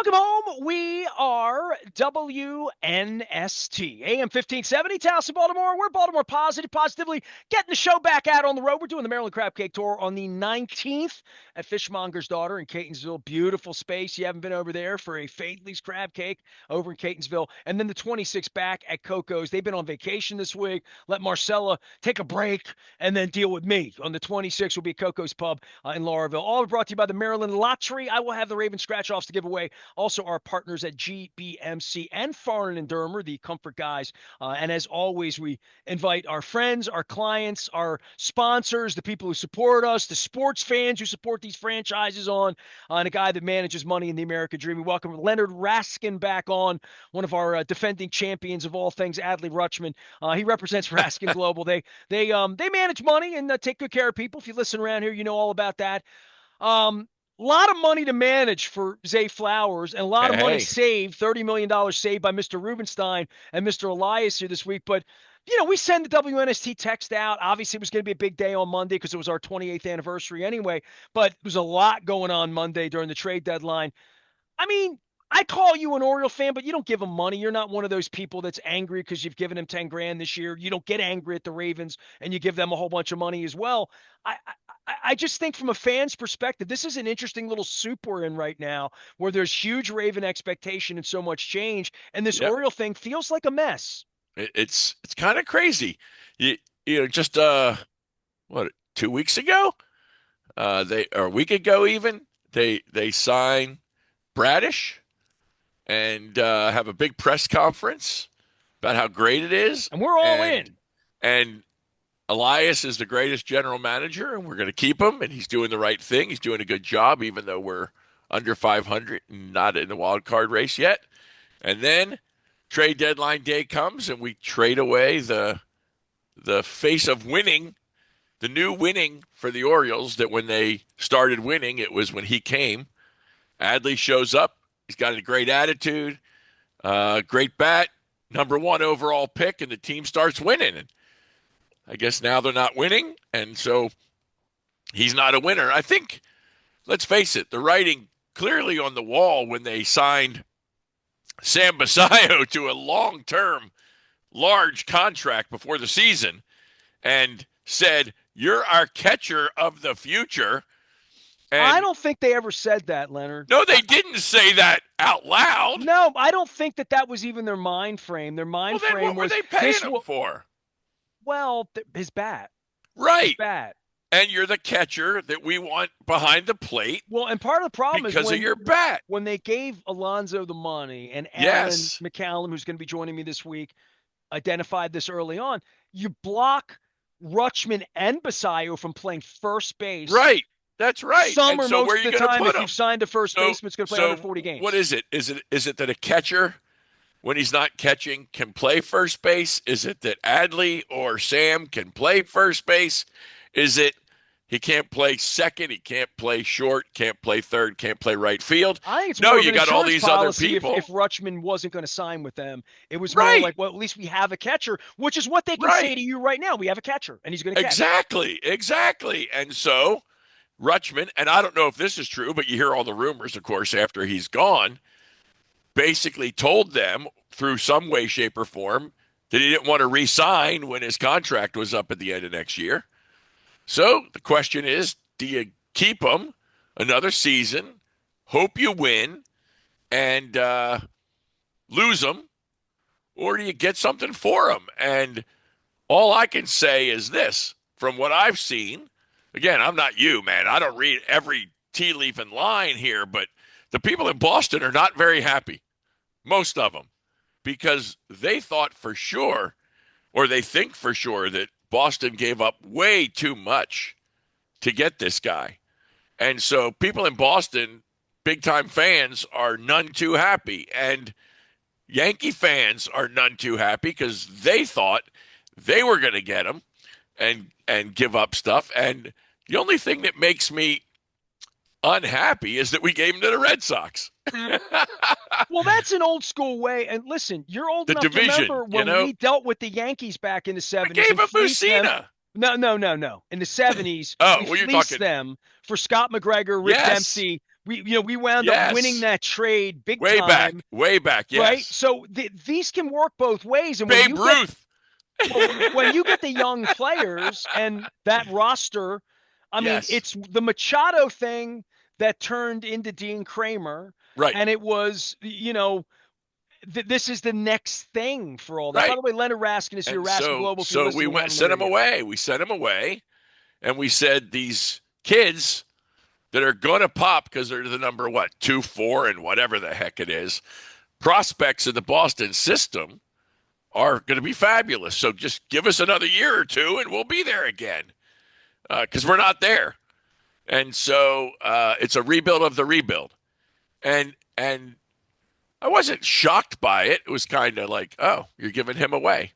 Welcome home. We are WNST, AM 1570, Towson, Baltimore. We're Baltimore positively getting the show back out on the road. We're doing the Maryland Crab Cake Tour on the 19th at Fishmonger's Daughter in Catonsville. Beautiful space. You haven't been over there for a Faidley's Crab Cake over in Catonsville. And then the 26th back at Coco's. They've been on vacation this week. Let Marcella take a break and then deal with me. On the 26th will be Coco's Pub in Lauraville. All brought to you by the Maryland Lottery. I will have the Raven scratch-offs to give away. Also, our partners at GBMC and Farn and Dermer, the comfort guys. And as always, we invite our friends, our clients, our sponsors, the people who support us, the sports fans who support these franchises and a guy that manages money in the American Dream. We welcome Leonard Raskin back on, one of our defending champions of all things, Adley Rutschman. He represents Raskin Global. They manage money and take good care of people. If you listen around here, you know all about that. A lot of money to manage for Zay Flowers and a lot of money saved, $30 million saved by Mr. Rubenstein and Mr. Elias here this week. But, we send the WNST text out. Obviously, it was going to be a big day on Monday because it was our 28th anniversary anyway. But there was a lot going on Monday during the trade deadline. I mean, I call you an Oriole fan, but you don't give him money. You're not one of those people that's angry because you've given him 10 grand this year. You don't get angry at the Ravens and you give them a whole bunch of money as well. I just think from a fan's perspective, this is an interesting little soup we're in right now where there's huge Raven expectation and so much change. And this Oriole thing feels like a mess. It's kind of crazy. Just 2 weeks ago, or a week ago even, they sign Bradish and have a big press conference about how great it is. And we're all in. And Elias is the greatest general manager, and we're going to keep him, and he's doing the right thing. He's doing a good job, even though we're under 500 and not in the wild card race yet. And then trade deadline day comes, and we trade away the face of winning, the new winning for the Orioles, that when they started winning, it was when he came. Adley shows up. He's got a great attitude, great bat, number one overall pick, and the team starts winning. And I guess now they're not winning, and so he's not a winner. I think, let's face it, the writing clearly on the wall when they signed Sam Basayo to a long-term, large contract before the season and said, "You're our catcher of the future." And I don't think they ever said that, Leonard. No, they didn't say that out loud. No, I don't think that was even their mind frame. Their mind frame what were they paying him for? Well, his bat. Right. His bat. And you're the catcher that we want behind the plate. Well, and part of the problem is because of your bat. When they gave Alonso the money and Aaron McCallum, who's going to be joining me this week, identified this early on, you block Rutschman and Basayo from playing first base. Right. That's right. Some or so most of the time, if you've signed a first baseman, it's going to play 140 games. What is it? Is it that a catcher, when he's not catching, can play first base? Is it that Adley or Sam can play first base? Is it he can't play second, he can't play short, can't play third, can't play right field? I think it's more you got all these other people. If Rutschman wasn't going to sign with them, it was more like, well, at least we have a catcher, which is what they can say to you right now. We have a catcher, and he's going to catch. Exactly. And so Rutschman, and I don't know if this is true, but you hear all the rumors, of course, after he's gone, basically told them through some way, shape, or form that he didn't want to re-sign when his contract was up at the end of next year. So the question is, do you keep him another season, hope you win, and lose him, or do you get something for him? And all I can say is this, from what I've seen, again, I'm not you, man. I don't read every tea leaf and line here, but the people in Boston are not very happy, most of them, because they thought for sure, or they think for sure, that Boston gave up way too much to get this guy. And so people in Boston, big-time fans, are none too happy. And Yankee fans are none too happy because they thought they were going to get him and give up stuff. And the only thing that makes me unhappy is that we gave him to the Red Sox. Well, that's an old school way. And listen, you're old enough to remember when we dealt with the Yankees back in the 70s. We gave him Mussina. No. In the 70s, we fleeced them for Scott McGregor, Rick Dempsey, We wound up winning Yes. that trade big Way back. time, Way back. right? Yes. So these can work both ways. And Babe Ruth. when you get the young players and that roster, I mean, Yes. it's the Machado thing that turned into Dean Kramer, Right. and it was, this is the next thing for all that. By Right. the way, Leonard Raskin is here. And Raskin so Global. If you're so we listening out went on the sent him radio, away. We sent him away, and we said these kids that are going to pop because they're the number 2, 4, and whatever the heck it is, prospects in the Boston system are going to be fabulous. So just give us another year or two, and we'll be there again. Because we're not there, and so it's a rebuild of the rebuild, and I wasn't shocked by it. It was kind of like, oh, you're giving him away,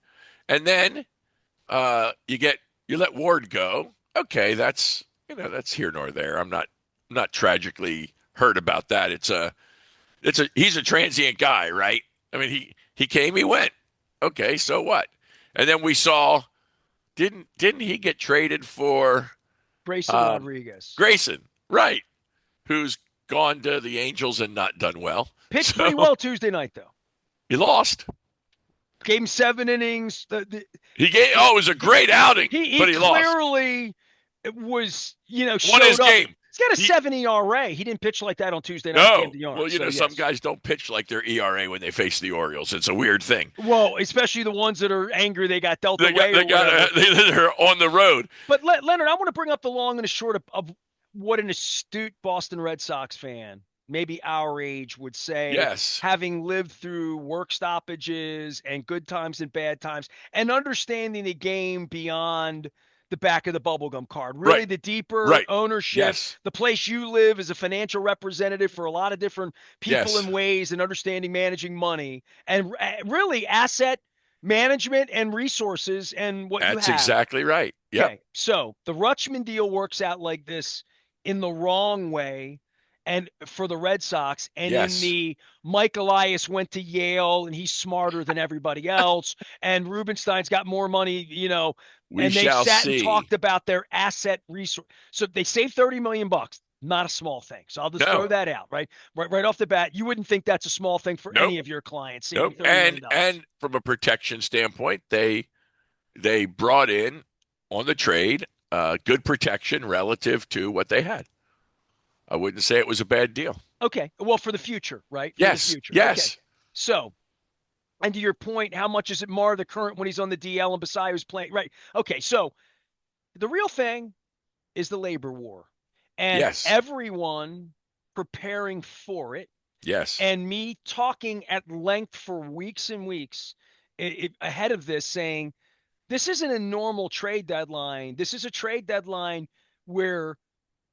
and then you let Ward go. Okay, that's here nor there. I'm not tragically hurt about that. He's a transient guy, right? I mean, he came, he went. Okay, so what? And then we saw, didn't he get traded for Grayson Rodriguez Grayson, right? Who's gone to the Angels and not done well. pitched pretty well Tuesday night though. He lost. Gave him 7 innings. It was a great outing, but he lost. Clearly was, won showed his up. game. He's got a 7 ERA. He didn't pitch like that on Tuesday night. No. Game to Yarn, Well, yes. Some guys don't pitch like their ERA when they face the Orioles. It's a weird thing. Well, especially the ones that are angry they got dealt They're on the road. But Leonard, I want to bring up the long and the short of what an astute Boston Red Sox fan, maybe our age, would say. Yes. Having lived through work stoppages and good times and bad times, and understanding the game beyond the back of the bubblegum card. Really, right. The deeper right. ownership, yes. the place you live as a financial representative for a lot of different people and ways, and understanding managing money, and really asset management and resources and what you have. That's exactly right. Yep. Okay, so the Rutschman deal works out like this in the wrong way, and for the Red Sox, and yes. in the Mike Elias went to Yale and he's smarter than everybody else, and Rubenstein's got more money, We and they sat see. and talked about their asset resource. So they saved $30 million. Not a small thing. So I'll just throw that out, right off the bat. You wouldn't think that's a small thing for any of your clients. Nope. And from a protection standpoint, they brought in on the trade good protection relative to what they had. I wouldn't say it was a bad deal. Okay. Well, for the future, right? Yes. For the future. Yes. Okay. So, and to your point, how much does it mar the current when he's on the DL and Basayo's playing? Right. Okay. So the real thing is the labor war. And everyone preparing for it. Yes. And me talking at length for weeks and weeks ahead of this, saying this isn't a normal trade deadline. This is a trade deadline where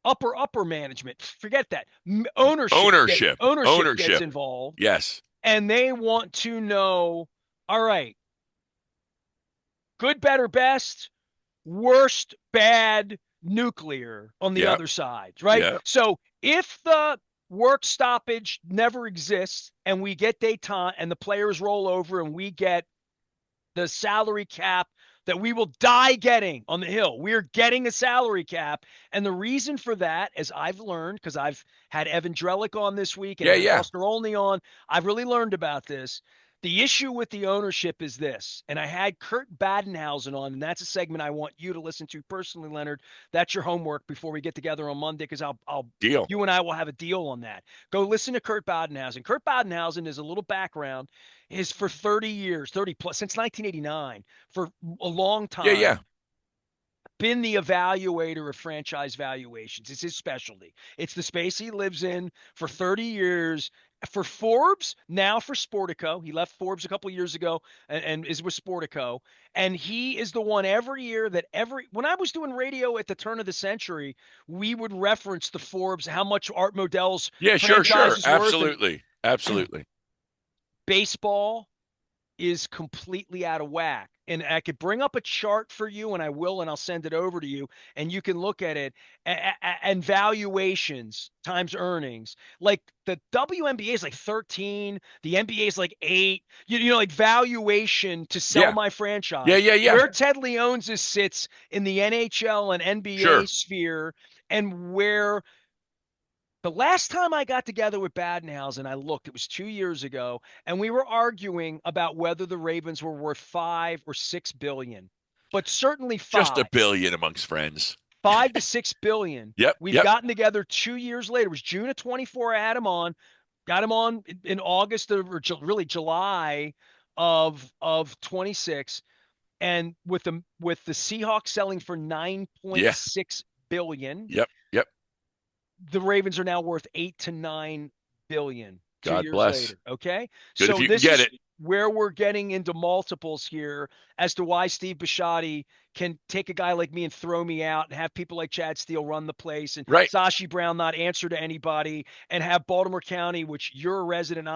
upper management, forget that, ownership gets involved. Yes. And they want to know, all right, good, better, best, worst, bad, nuclear on the other side, right? Yep. So if the work stoppage never exists and we get detente and the players roll over and we get the salary cap that we will die getting on the Hill, we're getting a salary cap. And the reason for that, as I've learned, because I've had Evan Drellick on this week and Foster only on, I've really learned about this. The issue with the ownership is this, and I had Kurt Badenhausen on, and that's a segment I want you to listen to personally, Leonard. That's your homework before we get together on Monday, because you and I will have a deal on that. Go listen to Kurt Badenhausen. Kurt Badenhausen is a little background, is for 30 years, 30 plus, since 1989, for a long time. Been the evaluator of franchise valuations. It's his specialty. It's the space he lives in for 30 years. For Forbes, now for Sportico. He left Forbes a couple of years ago and is with Sportico. And he is the one every year that when I was doing radio at the turn of the century, we would reference the Forbes, how much Art Modell's franchise is worth. Absolutely. Baseball is completely out of whack. And I could bring up a chart for you, and I will, and I'll send it over to you, and you can look at it, and valuations times earnings. Like the WNBA is like 13, the NBA is like 8. Like valuation to sell my franchise. Where Ted Leonsis sits in the NHL and NBA sphere, and where The last time I got together with Badenhausen, I looked, it was 2 years ago, and we were arguing about whether the Ravens were worth 5 or 6 billion, but certainly Just a five. billion amongst friends. 5 to 6 billion. Yep, We've yep. gotten together 2 years later. It was June of 24. I had him on, got him on in August of, or really July of 26. And with the Seahawks selling for Yeah, 9.6 billion, yep, yep. the Ravens are now worth 8 to 9 billion two God years bless. later. Okay. Good if So you can this get is it. where we're getting into multiples here as to why Steve Bisciotti can take a guy like me and throw me out and have people like Chad Steele run the place and Right. Sashi Brown not answer to anybody and have Baltimore County, which you're a resident,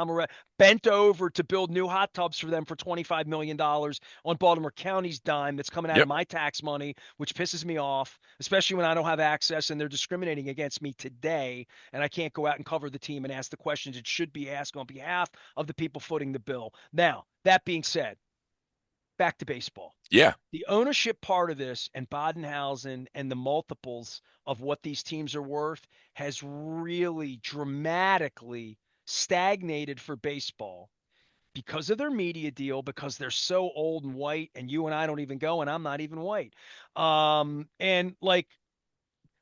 bent over to build new hot tubs for them for $25 million on Baltimore County's dime that's coming out of Yep. my tax money, which pisses me off, especially when I don't have access and they're discriminating against me today and I can't go out and cover the team and ask the questions it should be asked on behalf of the people footing the bill. Now, that being said, back to baseball. Yeah. The ownership part of this and Bodenhausen and the multiples of what these teams are worth has really dramatically stagnated for baseball because of their media deal, because they're so old and white, and you and I don't even go, and I'm not even white. And like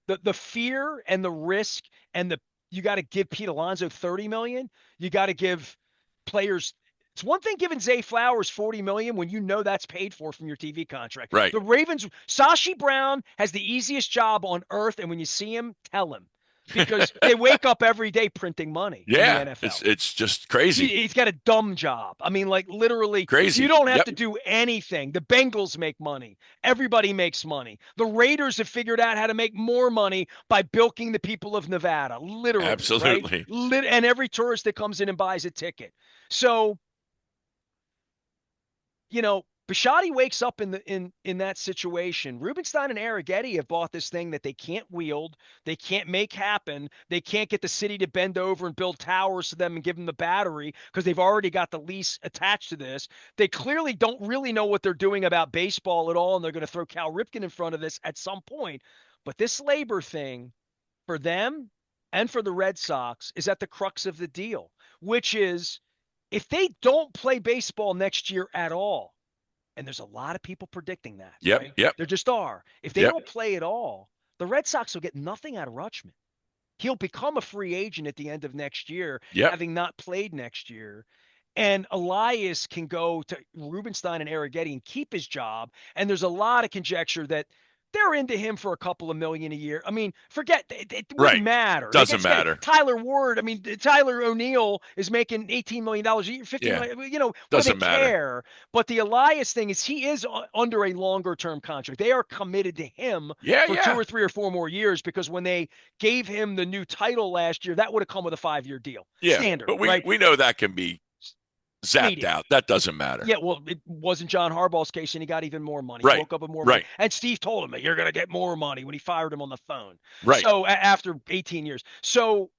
the fear and the risk and the you got to give Pete Alonso 30 million. You got to give players. It's one thing giving Zay Flowers 40 million when you know that's paid for from your TV contract. Right. The Ravens, Sashi Brown has the easiest job on earth, and when you see him, tell him because they wake up every day printing money in the Yeah. NFL. It's just crazy. He's got a dumb job. I mean, like literally, you Crazy. don't have Yep. to do anything. The Bengals make money. Everybody makes money. The Raiders have figured out how to make more money by bilking the people of Nevada, literally, right? Absolutely. And every tourist that comes in and buys a ticket. So, Bisciotti wakes up in that situation. Rubenstein and Arrighetti have bought this thing that they can't wield, they can't make happen, they can't get the city to bend over and build towers to them and give them the battery because they've already got the lease attached to this. They clearly don't really know what they're doing about baseball at all, and they're going to throw Cal Ripken in front of this at some point. But this labor thing for them and for the Red Sox is at the crux of the deal, which is if they don't play baseball next year at all, and there's a lot of people predicting that, Yep. right? Yep. There just are. If they Yep. don't play at all, the Red Sox will get nothing out of Rutschman. He'll become a free agent at the end of next year, Yep. having not played next year. And Elias can go to Rubenstein and Arrighetti and keep his job. And there's a lot of conjecture that they're into him for a couple of million a year. I mean, forget it wouldn't Right. matter. They Doesn't get matter. Tyler Ward. I mean, Tyler O'Neill is making $18 million a year, 15 Yeah. million. What do they Doesn't matter. care? But the Elias thing is he is under a longer term contract. They are committed to him Yeah. for two Yeah. or three or four more years because when they gave him the new title last year, that would have come with a 5-year deal. Yeah. Standard, But we right? we know that can be zapped Media. out. That doesn't matter. Yeah, well, it wasn't John Harbaugh's case, and he got even more money. He Right. woke up with more money. Right. And Steve told him that you're going to get more money when he fired him on the phone. Right. So after 18 years. So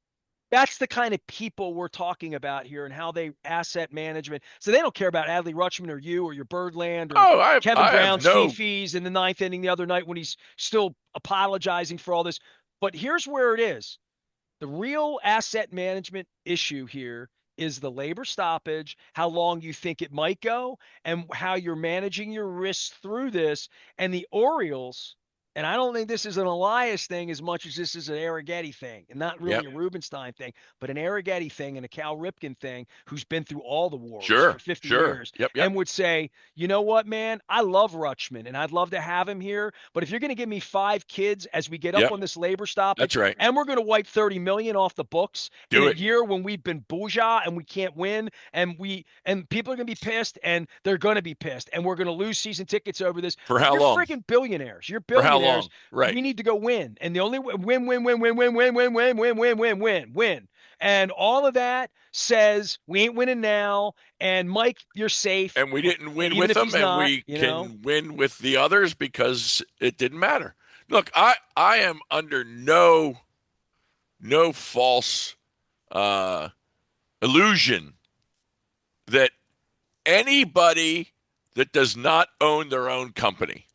that's the kind of people we're talking about here and how they asset management. So they don't care about Adley Rutschman or you or your Birdland or Oh, Kevin I have Brown's no. fifis in the ninth inning the other night when he's still apologizing for all this. But here's where it is. The real asset management issue here is the labor stoppage, how long you think it might go, and how you're managing your risks through this. And the Orioles, and I don't think this is an Elias thing as much as this is an Arrighetti thing, and not really Yep. a Rubenstein thing, but an Arrighetti thing and a Cal Ripken thing, who's been through all the wars for Sure. 50 Sure. years, Yep. Yep. and would say, you know what, man, I love Rutschman, and I'd love to have him here, but if you're going to give me 5 kids as we get up Yep. on this labor That's stoppage, right. and we're going to wipe 30 million off the books in Do a it. year when we've been bourgeois and we can't win, and people are going to be pissed, and they're going to be pissed, and we're going to lose season tickets over this. For But how you're long? freaking billionaires. You're For how billionaires. long? Right. We need to go win, and the only win, win, win, win, win, win, win, win, win, win, win, win, win. And all of that says we ain't winning now. And Mike, you're safe. And we didn't win Even with if them, he's and not, we can win with the others because it didn't matter. Look, I am under no false uh, illusion that anybody that does not own their own company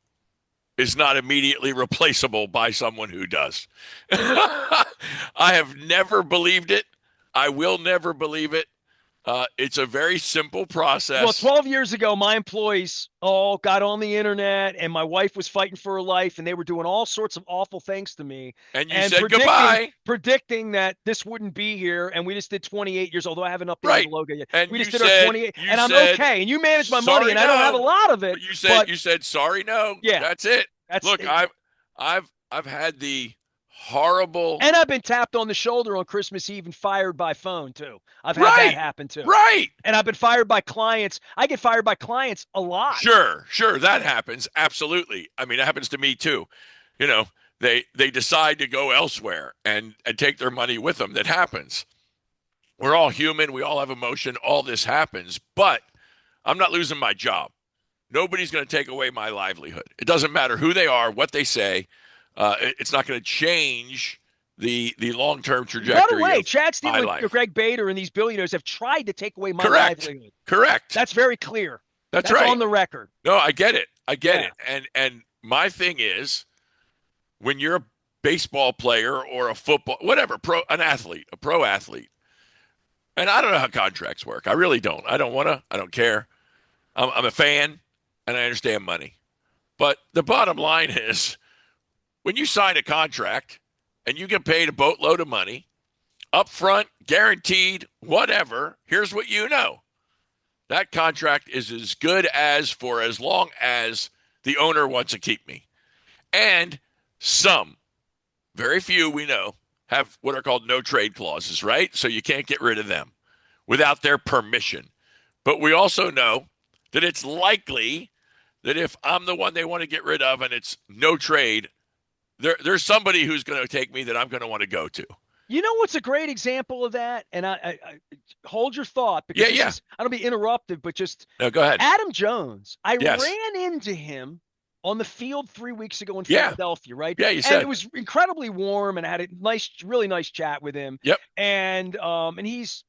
is not immediately replaceable by someone who does. I have never believed it. I will never believe it. It's a very simple Well, process. 12 years ago, my employees all got on the internet, and my wife was fighting for her life, and they were doing all sorts of awful things to me And you and said goodbye. predicting that this wouldn't be here. And we just did 28 years, although I haven't updated Right. the logo yet. And We you just did our said, 28, you and I'm said, okay. And you manage my money, sorry, and I don't have a no. lot of it. You said, sorry, no. Yeah, That's it. Look, it. I've had the horrible. And I've been tapped on the shoulder on Christmas Eve and fired by phone too. I've had Right. that happen too. Right. And I've been fired by clients. I get fired by clients a lot. Sure, that happens. Absolutely. I mean, it happens to me too. You know, they decide to go elsewhere and take their money with them. That happens. We're all human. We all have emotion. All this happens. But I'm not losing my job. Nobody's going to take away my livelihood. It doesn't matter who they are, what they say. It's not going to change the long-term trajectory. By the way, of Chad Steele my and life. Greg Bader and these billionaires have tried to take away my Correct. livelihood. Correct. That's very clear. That's right. On the record. No, I get it. I get it. And my thing is, when you're a baseball player or a football, whatever, a pro athlete, and I don't know how contracts work. I really don't. I don't want to. I don't care. I'm a fan, and I understand money. But the bottom line is, when you sign a contract and you get paid a boatload of money, upfront, guaranteed, whatever, here's what you know. That contract is as good as for as long as the owner wants to keep me. And some, very few we know, have what are called no trade clauses, right? So you can't get rid of them without their permission. But we also know that it's likely that if I'm the one they want to get rid of and it's no trade, there's somebody who's going to take me that I'm going to want to go to. You know what's a great example of that? And I hold your thought because I don't be interrupted, but just no, go ahead. Adam Jones. I ran into him on the field 3 weeks ago in Philadelphia, right? Yeah, you said. And it was incredibly warm, and I had a really nice chat with him. Yep. And he's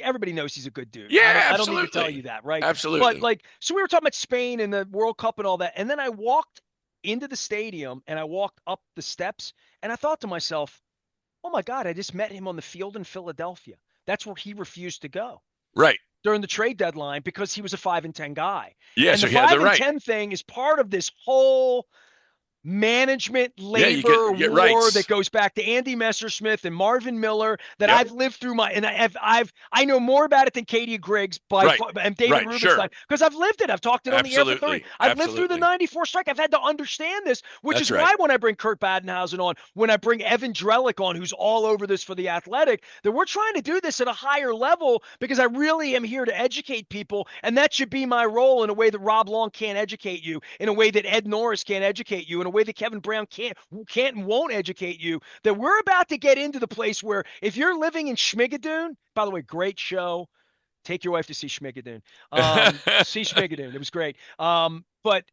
everybody knows he's a good dude. Yeah, I don't need to tell you that, right? Absolutely. But so we were talking about Spain and the World Cup and all that, and then I walked into the stadium and I walked up the steps, and I thought to myself, oh my God, I just met him on the field in Philadelphia. That's where he refused to go. Right. During the trade deadline because he was a 5-10 guy. Yeah, and so the he had the 5-10 thing is part of this whole management labor war rights. That goes back to Andy Messersmith and Marvin Miller that I've lived through I know more about it than Katie Griggs and David Rubenstein because I've lived it. I've talked it on the air for 30. I've lived through the 94 strike. I've had to understand this, which is why when I bring Kurt Badenhausen on, when I bring Evan Drellick on, who's all over this for The Athletic, that we're trying to do this at a higher level because I really am here to educate people, and that should be my role in a way that Rob Long can't educate you, in a way that Ed Norris can't educate you, in a way that Kevin Brown can't and won't educate you, that we're about to get into the place where if you're living in Schmigadoon, by the way, great show. Take your wife to see Schmigadoon. See Schmigadoon. It was great. But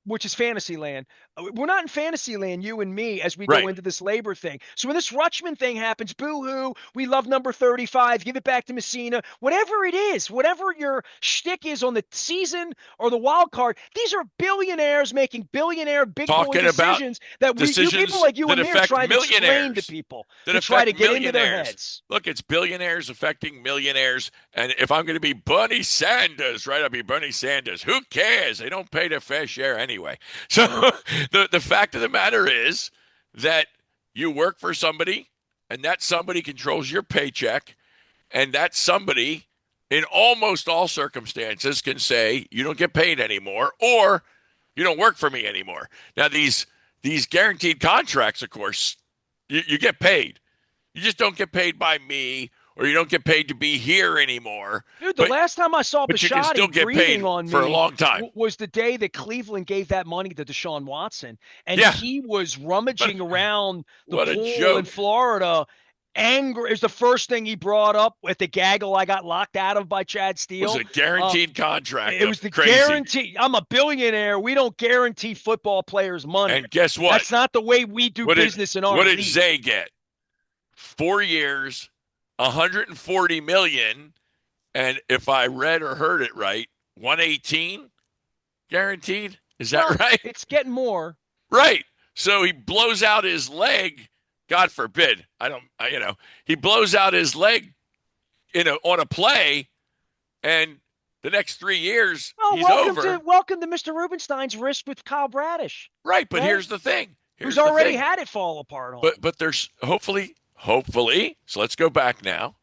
which is Fantasyland. We're not in Fantasyland, you and me, as we go into this labor thing. So when this Rutschman thing happens, boo-hoo, we love number 35, give it back to Messina, whatever it is, whatever your shtick is on the season or the wild card, these are billionaires making billionaire big boy decisions that people like you and me are trying to explain to people to try to get into their heads. Look, it's billionaires affecting millionaires, and if I'm going to be Bernie Sanders, right, I'll be Bernie Sanders. Who cares? They don't pay their fair share anyway. So the fact of the matter is that you work for somebody, and that somebody controls your paycheck, and that somebody, in almost all circumstances, can say you don't get paid anymore, or you don't work for me anymore. Now, these guaranteed contracts, of course, you get paid. You just don't get paid by me, or you don't get paid to be here anymore. Dude, the last time I saw Bisciotti breathing on me for a long time was the day that Cleveland gave that money to Deshaun Watson. And he was rummaging around the pool in Florida. Angry. It was the first thing he brought up at the gaggle I got locked out of by Chad Steele. It was a guaranteed contract. It was the guarantee. I'm a billionaire. We don't guarantee football players money. And guess what? That's not the way we do business in our league. What league. did Zay get? 4 years, $140 million, and if I read or heard it right, $118 guaranteed. Is that right? It's getting more. Right. So he blows out his leg. God forbid. He blows out his leg on a play, and the next 3 years Oh, he's over. welcome to Mr. Rubenstein's risk with Kyle Bradish. Right, but Okay? here's the thing. Who's already had it fall apart on. But there's hopefully. So let's go back now.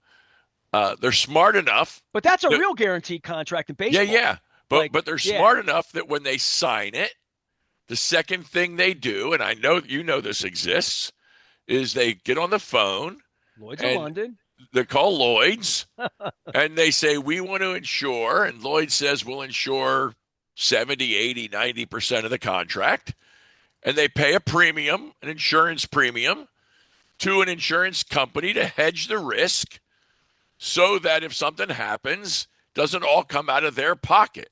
They're smart enough. But that's a real guaranteed contract in baseball. Yeah. But they're smart enough that when they sign it, the second thing they do, and I know you know this exists, is they get on the phone. Lloyd's of London. They call Lloyd's, and they say, we want to insure, and Lloyd says we'll insure 70, 80, 90% of the contract. And they pay a premium, an insurance premium, to an insurance company to hedge the risk so that if something happens, doesn't all come out of their pocket.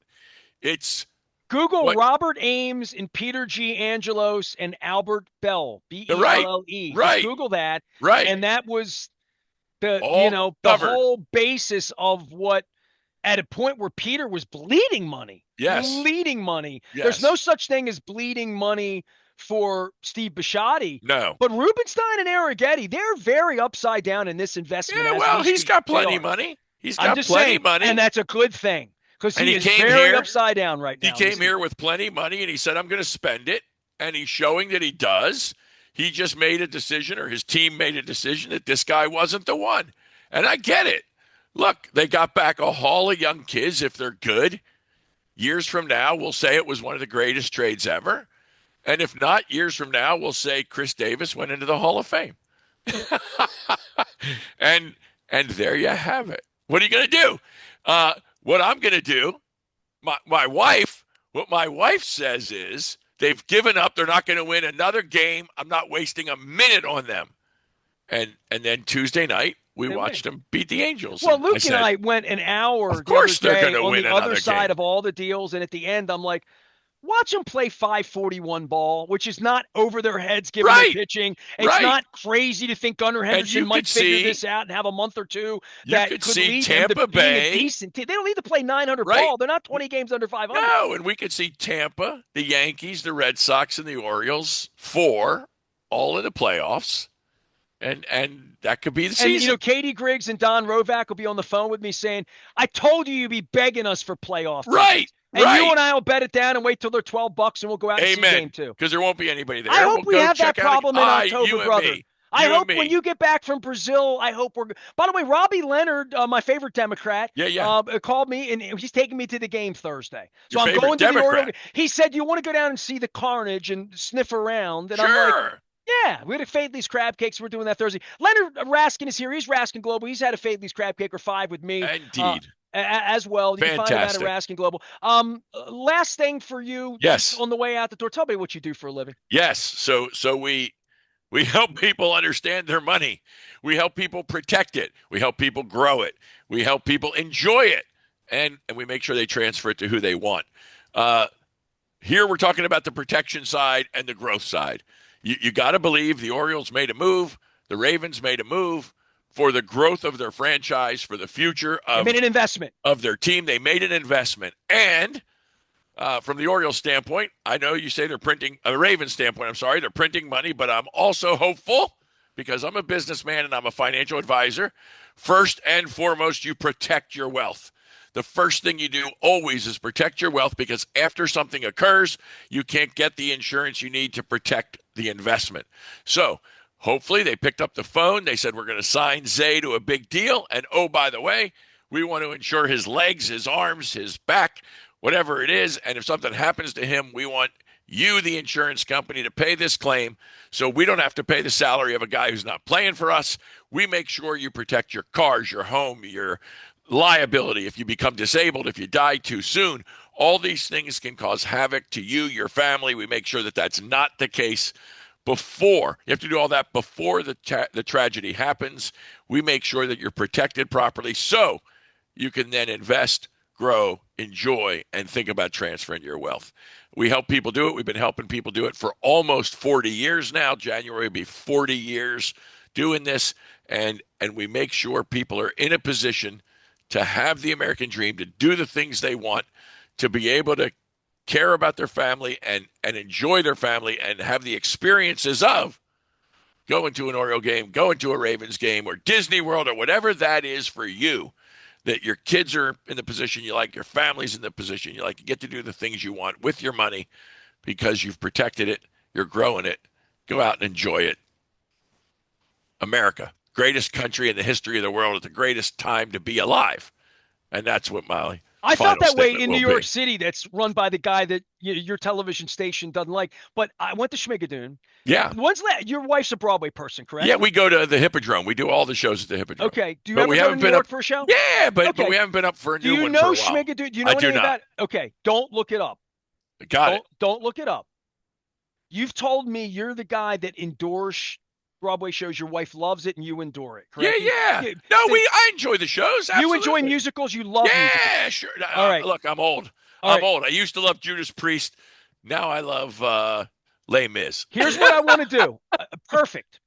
It's Google Robert Ames and Peter G. Angelos and Albert Bell, B-E-L-L-E. Right. Just Google that. Right. And that was the whole basis of what, at a point where Peter was bleeding money. Yes. Bleeding money. Yes. There's no such thing as bleeding money for Steve Bisciotti. No. But Rubenstein and Arrighetti, they're very upside down in this investment. Yeah, well, he's got plenty of money. He's got plenty of money. And that's a good thing. Because he is very upside down right now. He came here with plenty of money, and he said, I'm going to spend it. And he's showing that he does. He just made a decision, or his team made a decision, that this guy wasn't the one. And I get it. Look, they got back a haul of young kids. If they're good, years from now, we'll say it was one of the greatest trades ever. And if not, years from now, we'll say Chris Davis went into the Hall of Fame. and there you have it. What are you going to do? What I'm going to do, what my wife says is, they've given up. They're not going to win another game. I'm not wasting a minute on them. And then Tuesday night, we watched them beat the Angels. Well, Luke and I went an hour of course they're going to on win the another other side game. of all the deals. And at the end, I'm like, watch them play 541 ball, which is not over their heads given their pitching. It's not crazy to think Gunnar Henderson might figure this out and have a month or two that could lead Tampa them to Bay. being a decent team. They don't need to play 900 ball. They're not 20 games under 500. No, and we could see Tampa, the Yankees, the Red Sox, and the Orioles, 4 all in the playoffs. And that could be the season. And, Katie Griggs and Don Rovac will be on the phone with me saying, I told you you'd be begging us for playoff. Right. And you and I will bet it down and wait till they're $12 and we'll go out and see game 2. Because there won't be anybody there. I hope we have that problem in October, brother. I hope when you get back from Brazil, I hope we're – by the way, Robbie Leonard, my favorite Democrat, called me, and he's taking me to the game Thursday. So I'm going to the Orioles. He said, you want to go down and see the carnage and sniff around? And I'm like, yeah, we had a Fadley's crab cakes. We're doing that Thursday. Leonard Raskin is here. He's Raskin Global. He's had a Fadley's crab cake or 5 with me. Indeed. As well. You can find him at Raskin Global. Last thing for you on the way out the door. Tell me what you do for a living. Yes. So we help people understand their money. We help people protect it. We help people grow it. We help people enjoy it. And we make sure they transfer it to who they want. Here we're talking about the protection side and the growth side. You got to believe the Orioles made a move. The Ravens made a move for the growth of their franchise, for the future of, they made an investment of their team. They made an investment. And from the Orioles standpoint, I know you say they're printing, the Ravens standpoint, I'm sorry, they're printing money, but I'm also hopeful because I'm a businessman and I'm a financial advisor. First and foremost, you protect your wealth. The first thing you do always is protect your wealth, because after something occurs, you can't get the insurance you need to protect the investment. So hopefully they picked up the phone. They said, we're going to sign Zay to a big deal. And oh, by the way, we want to insure his legs, his arms, his back, whatever it is. And if something happens to him, we want you, the insurance company, to pay this claim so we don't have to pay the salary of a guy who's not playing for us. We make sure you protect your cars, your home, your liability if you become disabled, if you die too soon. All these things can cause havoc to you, your family. We make sure that that's not the case before. You have to do all that before the tragedy happens. We make sure that you're protected properly so you can then invest, grow, enjoy, and think about transferring your wealth. We help people do it. We've been helping people do it for almost 40 years now. January will be 40 years doing this, and we make sure people are in a position to have the American dream, to do the things they want, to be able to care about their family and enjoy their family and have the experiences of going to an Oriole game, going to a Ravens game, or Disney World, or whatever that is for you. That your kids are in the position you like, your family's in the position you like, you get to do the things you want with your money because you've protected it, you're growing it. Go out and enjoy it. America, greatest country in the history of the world at the greatest time to be alive. And that's what my I felt final that way statement in will New York be. City. That's run by the guy that your television station doesn't like. But I went to Schmigadoon. Yeah. Your wife's a Broadway person, Yeah, correct? we go to the Hippodrome. We do all the shows at the Hippodrome. Okay. Do you But ever we go to haven't New been up. York for a show? Yeah, but Okay. we haven't been up for a Do new you one for know a while. Schmigadoon? Do you know I do anything not. about it? Okay. Don't look it up. Got it. Don't look it up. You've told me you're the guy that endures Broadway shows. Your wife loves it and you endure it, Yeah, correct? yeah. No, I enjoy the shows. You Absolutely. enjoy musicals. You love musicals. Yeah, sure. All right. Look, I'm old. All I'm right. old. I used to love Judas Priest. Now I love Les Mis. Here's what I want to do. Perfect.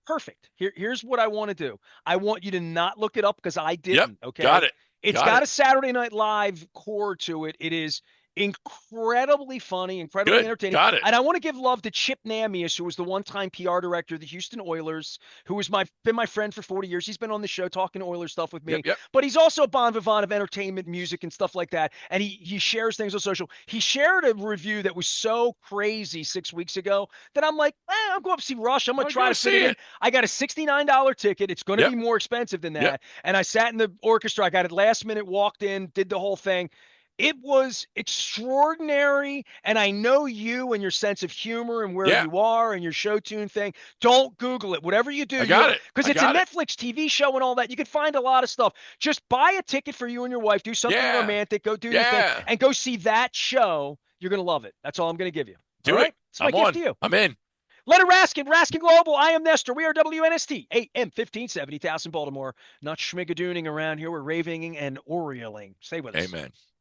Here's what I want to do. I want you to not look it up because I didn't. Yep. Okay. Got it. It's got a Saturday Night Live core to it. It is incredibly funny, incredibly Good. entertaining. Got it. And I want to give love to Chip Namias, who was the one-time PR director of the Houston Oilers, who was been my friend for 40 years. He's been on the show talking Oilers stuff with me. Yep. But he's also a bon vivant of entertainment, music, and stuff like that. And he shares things on social. He shared a review that was so crazy 6 weeks ago that I'm like, I'm going up to see Rush. I'm going to try to fit it in. I got a $69 ticket. It's going to be more expensive than that. Yep. And I sat in the orchestra. I got it last minute, walked in, did the whole thing. It was extraordinary, and I know you and your sense of humor and where you are and your show tune thing. Don't Google it. Whatever you do, I got it. Because it's a Netflix TV show and all that. You can find a lot of stuff. Just buy a ticket for you and your wife. Do something romantic. Go do your thing, and go see that show. You're going to love it. That's all I'm going to give you. Do it. It's my gift to you. I'm in. Leonard Raskin, Raskin Global. I am Nestor. We are WNST, AM 1570,000 Baltimore. Not schmigadooning around here. We're raving and Orioling. Stay with us. Amen.